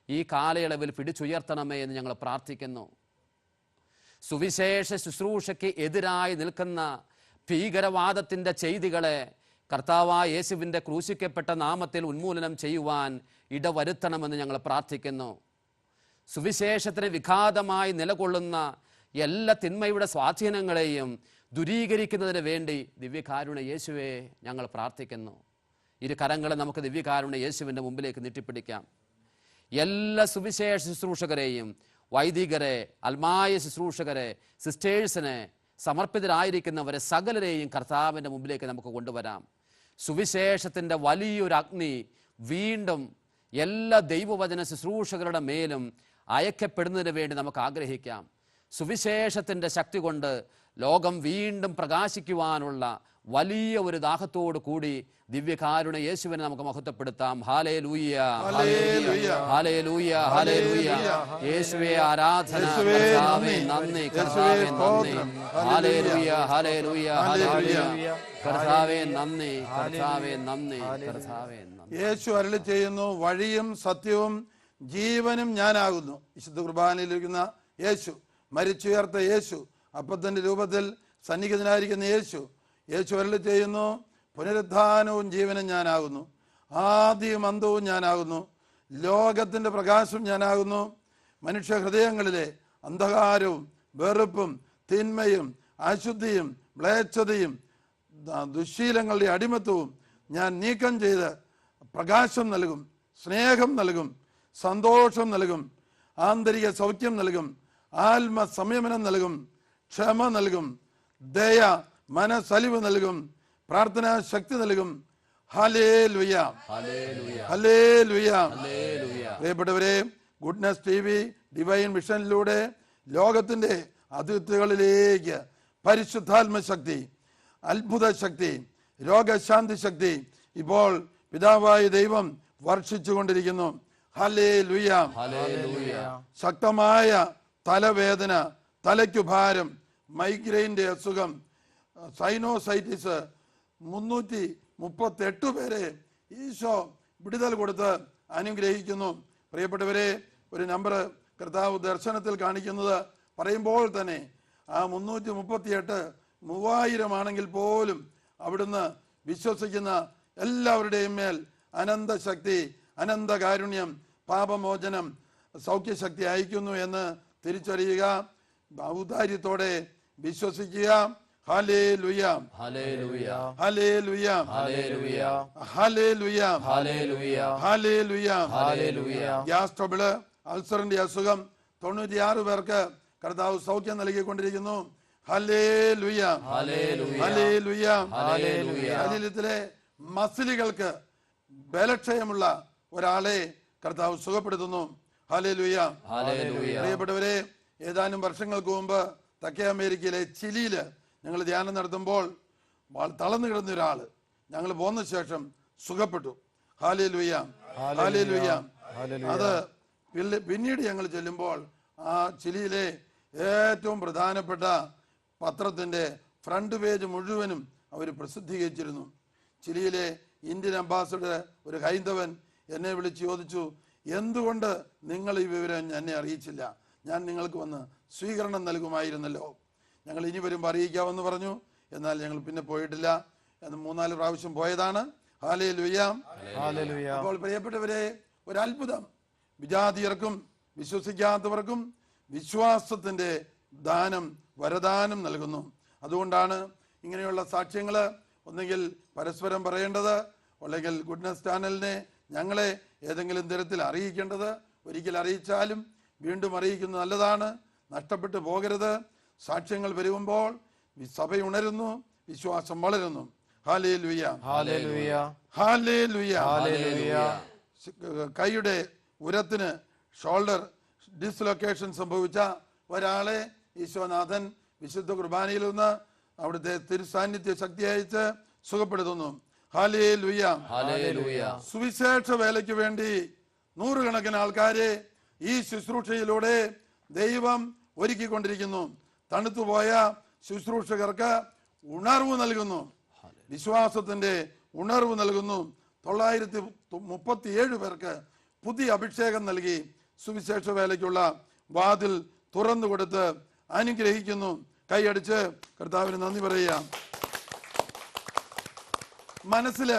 ഈ കാലയളവിൽ പിടിച്ചുയർത്തണമേ എന്ന് ഞങ്ങൾ പ്രാർത്ഥിക്കുന്നു. സുവിശേഷ ശുശ്രൂഷയ്ക്ക് എതിരായി നിൽക്കുന്ന ഭീകരവാദത്തിൻ്റെ ചെയ്തികളെ കർത്താവായ യേശുവിൻ്റെ ക്രൂശിക്കപ്പെട്ട നാമത്തിൽ ഉന്മൂലനം ചെയ്യുവാൻ ഇടവരുത്തണമെന്ന് ഞങ്ങൾ പ്രാർത്ഥിക്കുന്നു. സുവിശേഷത്തിന് വിഘാതമായി നിലകൊള്ളുന്ന എല്ലാ തിന്മയുടെ സ്വാധീനങ്ങളെയും ദുരീകരിക്കുന്നതിന് വേണ്ടി ദിവ്യകാരുണ്യ യേശുവെ ഞങ്ങൾ പ്രാർത്ഥിക്കുന്നു. ഇരു കരങ്ങളെ നമുക്ക് ദിവ്യകാരുണ്യ യേശുവിൻ്റെ മുമ്പിലേക്ക് നീട്ടിപ്പിടിക്കാം. എല്ലാ സുവിശേഷ ശുശ്രൂഷകരെയും, വൈദികരെ, അൽമായ ശുശ്രൂഷകരെ, സിസ്റ്റേഴ്സിനെ, സമർപ്പിതരായിരിക്കുന്നവരെ സകലരെയും കർത്താവിൻ്റെ മുമ്പിലേക്ക് നമുക്ക് കൊണ്ടുവരാം. സുവിശേഷത്തിൻ്റെ വലിയൊരു അഗ്നി വീണ്ടും എല്ലാ ദൈവവചന ശുശ്രൂഷകരുടെ മേലും അയക്കപ്പെടുന്നതിന് വേണ്ടി നമുക്ക് ആഗ്രഹിക്കാം. സുവിശേഷത്തിൻ്റെ ശക്തി കൊണ്ട് ലോകം വീണ്ടും പ്രകാശിക്കുവാനുള്ള വലിയ ഒരു ദാഹത്തോടു കൂടി ദിവ്യകാരുണ്യ യേശുവിനെ നമുക്ക് മഹത്വപ്പെടുത്താം. Hallelujah, hallelujah, hallelujah. യേശുവേ ആരാധന, കർത്താവേ നന്ദി, കർത്താവേ നന്ദി. Hallelujah, hallelujah, hallelujah. കർത്താവേ നന്ദി, കർത്താവേ നന്ദി, കർത്താവേ നന്ദി. യേശു അരുളി ചെയ്യുന്നു, വഴിയും സത്യവും ജീവനും ഞാനാകുന്നു. വിശുദ്ധ കുർബാനയിലിരിക്കുന്ന യേശു, മരിച്ചുയർത്ത യേശു, അപ്പത്തിന്റെ രൂപത്തിൽ സന്നിഹിതനായിരിക്കുന്ന യേശു. യേശു അരുളി ചെയ്യുന്നു, പുനരുത്ഥാനവും ജീവനും ഞാനാകുന്നു, ആദിയും അന്തവും ഞാനാകുന്നു, ലോകത്തിന്റെ പ്രകാശം ഞാനാകുന്നു. മനുഷ്യ ഹൃദയങ്ങളിലെ അന്ധകാരവും വെറുപ്പും തിന്മയും അശുദ്ധിയും മ്ലേച്ഛതയും ദുശ്ശീലങ്ങളുടെ അടിമത്വവും ഞാൻ നീക്കം ചെയ്ത് പ്രകാശം നൽകും, സ്നേഹം നൽകും, സന്തോഷം നൽകും, ആന്തരിക സൗഖ്യം നൽകും, ആത്മ സംയമനം നൽകും, ക്ഷമ നൽകും, ദയ, മനസ്സലിവ് നൽകും, പ്രാർത്ഥനാ ശക്തി നൽകും. Hallelujah, hallelujah. പ്രിയപ്പെട്ടവരെ, ഗുഡ്നസ് TV ഡിവൈൻ മിഷനിലൂടെ ലോകത്തിന്റെ അതിർത്തികളിലേക്ക് പരിശുദ്ധാത്മ ശക്തി, അത്ഭുത ശക്തി, രോഗശാന്തി ശക്തി ഇപ്പോൾ പിതാവായ ദൈവം വർഷിച്ചുകൊണ്ടിരിക്കുന്നു. Hallelujah, hallelujah. ശക്തമായ തലവേദന, തലയ്ക്കു ഭാരം, മൈഗ്രെയിൻ്റെ അസുഖം, സൈനോസൈറ്റിസ് 338 പേരെ ഈശോ വിടുതൽ കൊടുത്ത് അനുഗ്രഹിക്കുന്നു. പ്രിയപ്പെട്ടവരെ, ഒരു നമ്പർ കർത്താവ് ദർശനത്തിൽ കാണിക്കുന്നത് പറയുമ്പോൾ തന്നെ ആ 338 3000 ആണെങ്കിൽ പോലും അവിടുന്ന് വിശ്വസിക്കുന്ന എല്ലാവരുടെയും മേൽ അനന്ത ശക്തി, അനന്ത കാരുണ്യം, പാപമോചനം, സൗഖ്യശക്തി അയക്കുന്നു എന്ന് തിരിച്ചറിയുക, ഔദാര്യത്തോടെ വിശ്വസിക്കുക. Hallelujah, hallelujah, hallelujah, hallelujah, hallelujah, hallelujah, hallelujah, hallelujah. Gas trouble, അൾസറിന്റെ അസുഖം 96 പേർക്ക് കർത്താവ് സൗഖ്യം നൽകിക്കൊണ്ടിരിക്കുന്നു. Hallelujah, hallelujah, hallelujah, hallelujah. ശരീരത്തിലെ മസിലുകൾക്ക് ബലക്ഷയമുള്ള ഒരാളെ കർത്താവ് സുഖപ്പെടുത്തുന്നു. Hallelujah, hallelujah. പ്രിയപ്പെട്ടവരെ, ഏതാനും വർഷങ്ങൾക്ക് മുമ്പ് തെക്കേ അമേരിക്കയിലെ ചിലിയില് ഞങ്ങൾ ധ്യാനം നടത്തുമ്പോൾ തളർന്നു കിടന്ന ഒരാള് ഞങ്ങൾ പോന്ന ശേഷം സുഖപ്പെട്ടു. Hallelujah, hallelujah. അത് പിന്നീട് ഞങ്ങൾ ചെല്ലുമ്പോൾ ആ ചിലിയിലെ ഏറ്റവും പ്രധാനപ്പെട്ട പത്രത്തിന്റെ ഫ്രണ്ട് പേജ് മുഴുവനും അവർ പ്രസിദ്ധീകരിച്ചിരുന്നു. ചിലിയിലെ ഇന്ത്യൻ അംബാസഡർ ഒരു ഹൈന്ദവൻ എന്നെ വിളിച്ച് ചോദിച്ചു, എന്തുകൊണ്ട് നിങ്ങൾ ഈ വിവരം എന്നെ അറിയിച്ചില്ല? ഞാൻ നിങ്ങൾക്ക് വന്ന് സ്വീകരണം നൽകുമായിരുന്നല്ലോ. ഞങ്ങൾ ഇനി വരുമ്പോൾ അറിയിക്കാമെന്ന് പറഞ്ഞു. എന്നാൽ ഞങ്ങൾ പിന്നെ പോയിട്ടില്ല. എന്ന് 3-4 പ്രാവശ്യം പോയതാണ്. Hallelujah, hallelujah. അപ്പോൾ പ്രിയപ്പെട്ടവരെ, ഒരു അത്ഭുതം വിജാതിയർക്കും വിശ്വസിക്കാത്തവർക്കും വിശ്വാസത്തിന്റെ ദാനം, വരദാനം നൽകുന്നു. അതുകൊണ്ടാണ് ഇങ്ങനെയുള്ള സാക്ഷ്യങ്ങൾ ഒന്നുകിൽ പരസ്പരം പറയേണ്ടത്, അല്ലെങ്കിൽ ഗുഡ്നസ് ചാനലിനെ ഞങ്ങളെ ഏതെങ്കിലും തരത്തിൽ അറിയിക്കേണ്ടത്. ഒരിക്കൽ അറിയിച്ചാലും വീണ്ടും അറിയിക്കുന്നത് നല്ലതാണ്. നഷ്ടപ്പെട്ടു പോകരുത്. സാക്ഷ്യങ്ങൾ വരുമ്പോൾ സഭ ഉണരുന്നു, വിശ്വാസം വളരുന്നു. Hallelujah, hallelujah, hallelujah. ഹല്ലേലൂയ. കൈയുടെ ഉരത്തിന് ഷോൾഡർ ഡിസ്ലൊക്കേഷൻ സംഭവിച്ച ഒരാളെ ഈശോനാഥൻ വിശുദ്ധ കുർബാനയിൽ നിന്ന് അവിടുത്തെ തിരുസാന്നിധ്യ ശക്തി അയച്ച് സുഖപ്പെടുത്തുന്നു. Hallelujah, hallelujah. സുവിശേഷ വേലയ്ക്ക് വേണ്ടി നൂറുകണക്കിന് ആൾക്കാരെ ഈ ശുശ്രൂഷയിലൂടെ ദൈവം ഒരുക്കിക്കൊണ്ടിരിക്കുന്നു. തണുത്തുപോയ ശുശ്രൂഷകർക്ക് ഉണർവ് നൽകുന്നു, വിശ്വാസത്തിന്റെ ഉണർവ് നൽകുന്നു. 937 പേർക്ക് പുതിയ അഭിഷേകം നൽകി സുവിശേഷ വേലയ്ക്കുള്ള വാതിൽ തുറന്നു കൊടുത്ത് അനുഗ്രഹിക്കുന്നു. കൈയടിച്ച് കർത്താവിന് നന്ദി പറയുക. മനസ്സിൽ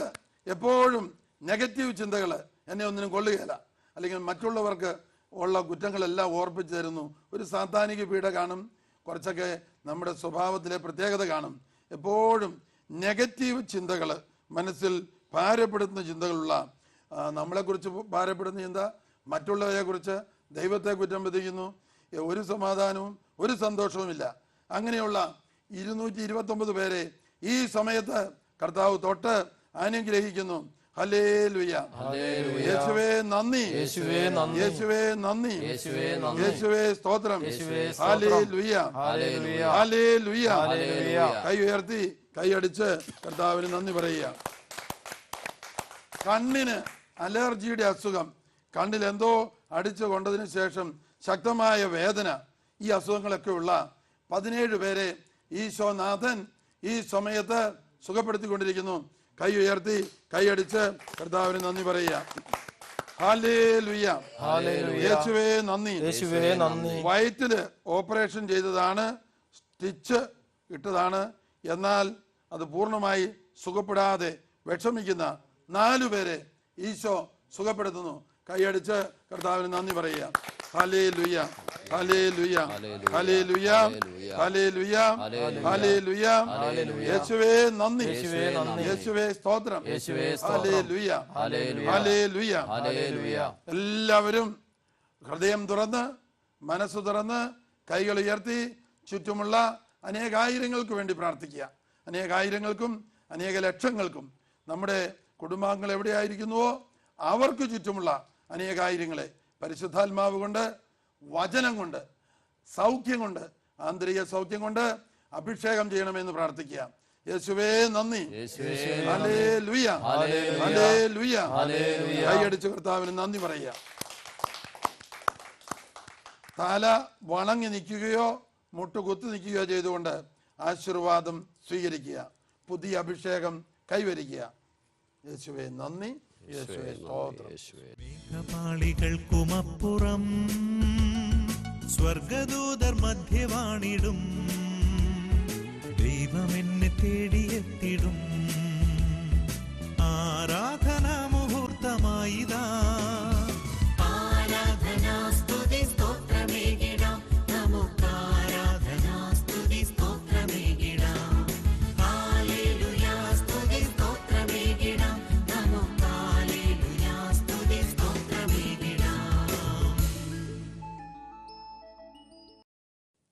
എപ്പോഴും നെഗറ്റീവ് ചിന്തകൾ എന്നെ ഒന്നിനും കൊള്ളുകയില്ല, അല്ലെങ്കിൽ മറ്റുള്ളവർക്ക് ഉള്ള കുറ്റങ്ങളെല്ലാം ഓർപ്പിച്ചു തരുന്നു. ഒരു സാത്താനിക പീഡ കാണും, കുറച്ചൊക്കെ നമ്മുടെ സ്വഭാവത്തിലെ പ്രത്യേകത കാണും. എപ്പോഴും നെഗറ്റീവ് ചിന്തകൾ, മനസ്സിൽ ഭാരപ്പെടുത്തുന്ന ചിന്തകളുള്ള, നമ്മളെക്കുറിച്ച് ഭാരപ്പെടുന്ന ചിന്ത, മറ്റുള്ളവരെ കുറിച്ച് ദൈവത്തെ കുറ്റം വിധിക്കുന്നു, ഒരു സമാധാനവും ഒരു സന്തോഷവുമില്ല. അങ്ങനെയുള്ള 229 പേരെ ഈ സമയത്ത് കർത്താവ് തൊട്ട് അനുഗ്രഹിക്കുന്നു. ഹല്ലേലൂയ, യേശുവേ നന്ദി, യേശുവേ നന്ദി, യേശുവേ നന്ദി, യേശുവേ സ്തോത്രം. Hallelujah, hallelujah. കൈ ഉയർത്തി കൈയടിച്ച് കർത്താവിന് നന്ദി പറയുക. കണ്ണിന് അലർജിയുടെ അസുഖം, കണ്ണിൽ എന്തോ അടിച്ചു കൊണ്ടതിന് ശേഷം ശക്തമായ വേദന, ഈ അസുഖങ്ങളൊക്കെ ഉള്ള 17 പേരെ ഈശോനാഥൻ ഈ സമയത്ത് സുഖപ്പെടുത്തിക്കൊണ്ടിരിക്കുന്നു. കൈ ഉയർത്തി കൈയടിച്ച് കർത്താവിന് നന്ദി പറയുക. ഹല്ലേലൂയ, യേശുവേ നന്ദി, യേശുവേ നന്ദി. വയറ്റില് ഓപ്പറേഷൻ ചെയ്തതാണ്, സ്റ്റിച്ച് ഇട്ടതാണ്, എന്നാൽ അത് പൂർണ്ണമായി സുഖപ്പെടാതെ വിഷമിക്കുന്ന 4 പേരെ ഈശോ സുഖപ്പെടുത്തുന്നു. കൈയടിച്ച് കർത്താവിന് നന്ദി പറയുക. Hallelujah, hallelujah, hallelujah, hallelujah, hallelujah. യേശുവേ നന്ദി, യേശുവേ സ്തോത്രം. Hallelujah, hallelujah. എല്ലാവരും ഹൃദയം തുറന്ന് മനസ്സ് തുറന്ന് കൈകൾ ഉയർത്തി ചുറ്റുമുള്ള അനേകായിരങ്ങൾക്ക് വേണ്ടി പ്രാർത്ഥിക്കുക. അനേകായിരങ്ങൾക്കും അനേക ലക്ഷങ്ങൾക്കും, നമ്മുടെ കുടുംബാംഗങ്ങൾ എവിടെയായിരിക്കുന്നുവോ അവർക്ക് ചുറ്റുമുള്ള അനേകായിരങ്ങളെ പരിശുദ്ധാത്മാവ് കൊണ്ട്, വചനം കൊണ്ട്, സൗഖ്യം കൊണ്ട്, ആന്തരിക സൗഖ്യം കൊണ്ട് അഭിഷേകം ചെയ്യണമെന്ന് പ്രാർത്ഥിക്കുക. യേശുവേ നന്ദി, ഹല്ലേലൂയ, ഹല്ലേലൂയ. കൈയടിച്ച് കർത്താവിന് നന്ദി പറയുക. തല വണങ്ങി നിൽക്കുകയോ മുട്ടുകുത്തി നിൽക്കുകയോ ചെയ്തുകൊണ്ട് ആശീർവാദം സ്വീകരിക്കുക. പുതിയ അഭിഷേകം കൈവരിക്കുക. യേശുവേ നന്ദി, യേശുവേ സ്തോത്രം. മേഘപാളികൾക്കുമപ്പുറം സ്വർഗദൂതർ മധ്യവാണിടും, ദൈവമെന്നെ തേടിയെത്തിടും. ആരാധനാ മുഹൂർത്തമായിതാ, ആരാധനാ സ്തുതി സ്തോത്രമേകിടാം, നമുക്ക് ആരാധനാ സ്തുതി സ്തോത്രമേകിടാം. ഹല്ലേലൂയ, സ്തുതി സ്തോത്രമേകിടാം, നമുക്ക് ഹല്ലേലൂയ, സ്തുതി സ്തോത്രമേകിടാം.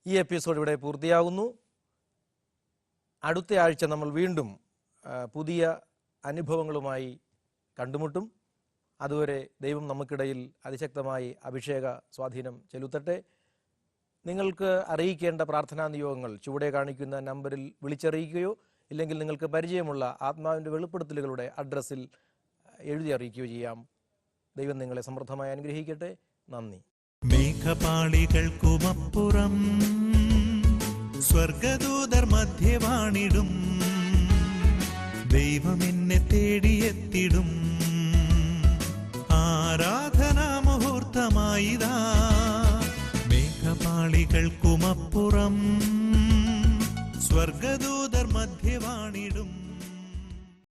ഈ എപ്പിസോഡ് ഇവിടെ പൂർത്തിയാകുന്നു. അടുത്ത ആഴ്ച നമ്മൾ വീണ്ടും പുതിയ അനുഭവങ്ങളുമായി കണ്ടുമുട്ടും. അതുവരെ ദൈവം നമുക്കിടയിൽ അതിശക്തമായി അഭിഷേക സ്വാധീനം ചെലുത്തട്ടെ. നിങ്ങൾക്ക് അറിയിക്കേണ്ട പ്രാർത്ഥനാ നിയോഗങ്ങൾ ചുവടെ കാണിക്കുന്ന നമ്പറിൽ വിളിച്ചറിയിക്കുകയോ ഇല്ലെങ്കിൽ നിങ്ങൾക്ക് പരിചയമുള്ള ആത്മാവിൻ്റെ വെളിപ്പെടുത്തലുകളുടെ അഡ്രസ്സിൽ എഴുതി അറിയിക്കുകയോ ചെയ്യാം. ദൈവം നിങ്ങളെ സമൃദ്ധമായി അനുഗ്രഹിക്കട്ടെ. നന്ദി. മേഘപാളികൾക്കുമപ്പുറം സ്വർഗദൂതർ മധ്യവാണിടും, ദൈവമെന്നെ തേടിയെത്തിടും. ആരാധനാ മുഹൂർത്തമായിതാ, മേഘപാളികൾക്കുമപ്പുറം സ്വർഗദൂതർ മധ്യവാണിടും.